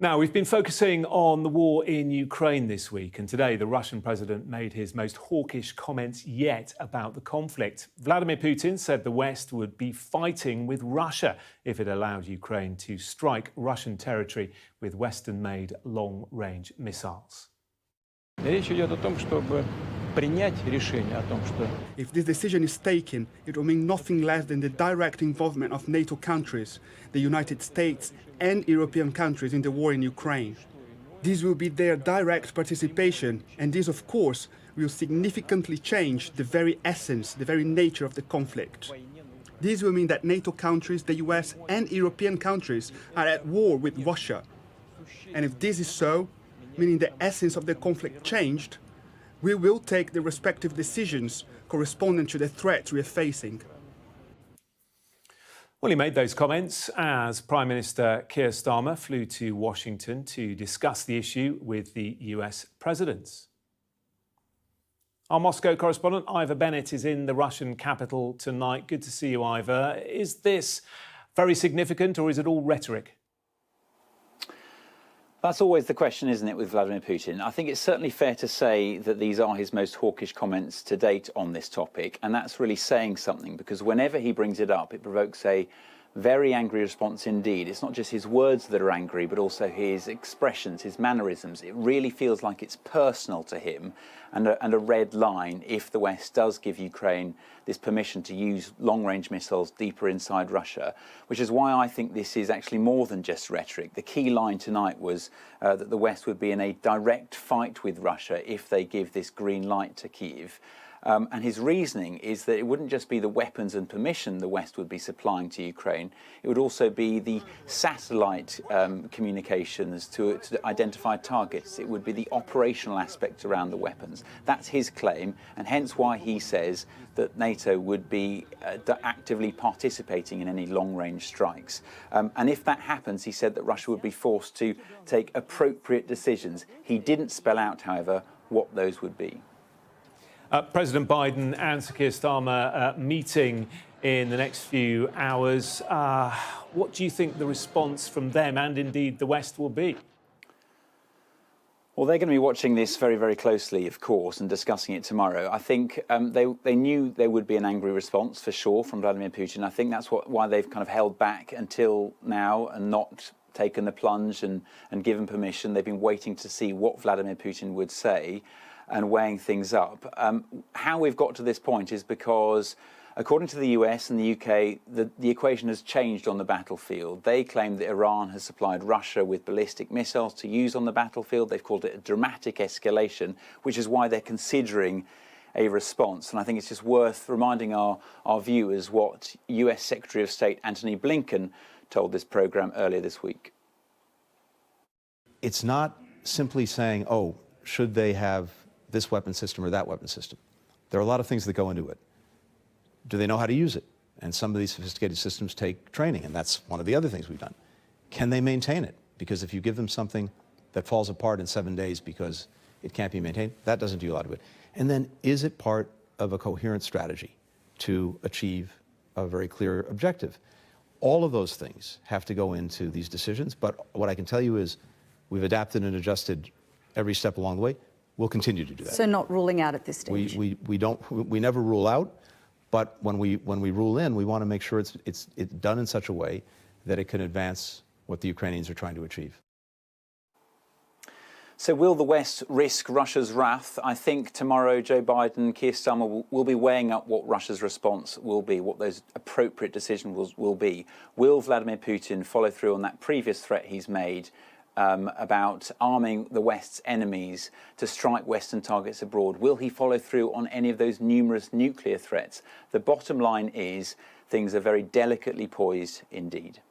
Now, we've been focusing on the war in Ukraine this week, and today the Russian president made his most hawkish comments yet about the conflict. Vladimir Putin said the West would be fighting with Russia if it allowed Ukraine to strike Russian territory with Western-made long-range missiles. Речь идет о том, чтобы принять решение о том, что if this decision is taken, it will mean nothing less than the direct involvement of NATO countries, the United States and European countries in the war in Ukraine. This will be their direct participation, and this, of course, will significantly change the very essence, the very nature of the conflict. This will mean that NATO countries, the US and European countries are at war with Russia. And if this is so, meaning the essence of the conflict changed, we will take the respective decisions corresponding to the threats we are facing. Well, he made those comments as Prime Minister Keir Starmer flew to Washington to discuss the issue with the US president. Our Moscow correspondent Ivor Bennett is in the Russian capital tonight. Good to see you, Ivor. Is this very significant or is it all rhetoric? That's always the question, isn't it, with Vladimir Putin? I think it's certainly fair to say that these are his most hawkish comments to date on this topic, and that's really saying something, because whenever he brings it up, it provokes a very angry response indeed. It's not just his words that are angry, but also his expressions, his mannerisms. It really feels like it's personal to him and a red line if the West does give Ukraine this permission to use long-range missiles deeper inside Russia, which is why I think this is actually more than just rhetoric. The key line tonight was that the West would be in a direct fight with Russia if they give this green light to Kyiv. And his reasoning is that it wouldn't just be the weapons and permission the West would be supplying to Ukraine, it would also be the satellite communications to identify targets. It would be the operational aspect around the weapons. That's his claim, and hence why he says that NATO would be actively participating in any long-range strikes. And if that happens, he said that Russia would be forced to take appropriate decisions. He didn't spell out, however, what those would be. President Biden and Sir Keir Starmer meeting in the next few hours. What do you think the response from them and indeed the West will be? Well, they're going to be watching this very, very closely, of course, and discussing it tomorrow. I think they knew there would be an angry response, for sure, from Vladimir Putin. I think that's why they've kind of held back until now and not taken the plunge and given permission. They've been waiting to see what Vladimir Putin would say and weighing things up. How we've got to this point is because, according to the US and the UK, the equation has changed on the battlefield. They claim that Iran has supplied Russia with ballistic missiles to use on the battlefield. They've called it a dramatic escalation, which is why they're considering a response. And I think it's just worth reminding our viewers what US Secretary of State Antony Blinken told this programme earlier this week. It's not simply saying, oh, should they have this weapon system or that weapon system? There are a lot of things that go into it. Do they know how to use it? And some of these sophisticated systems take training, and that's one of the other things we've done. Can they maintain it? Because if you give them something that falls apart in 7 days because it can't be maintained, that doesn't do a lot of it. And then, is it part of a coherent strategy to achieve a very clear objective? All of those things have to go into these decisions, but what I can tell you is we've adapted and adjusted every step along the way. We'll continue to do that. So not ruling out at this stage? We never rule out, but when we rule in, we want to make sure it's done in such a way that it can advance what the Ukrainians are trying to achieve. So will the West risk Russia's wrath? I think tomorrow Joe Biden, Keir Starmer will be weighing up what Russia's response will be, what those appropriate decisions will be. Will Vladimir Putin follow through on that previous threat he's made about arming the West's enemies to strike Western targets abroad? Will he follow through on any of those numerous nuclear threats? The bottom line is things are very delicately poised indeed.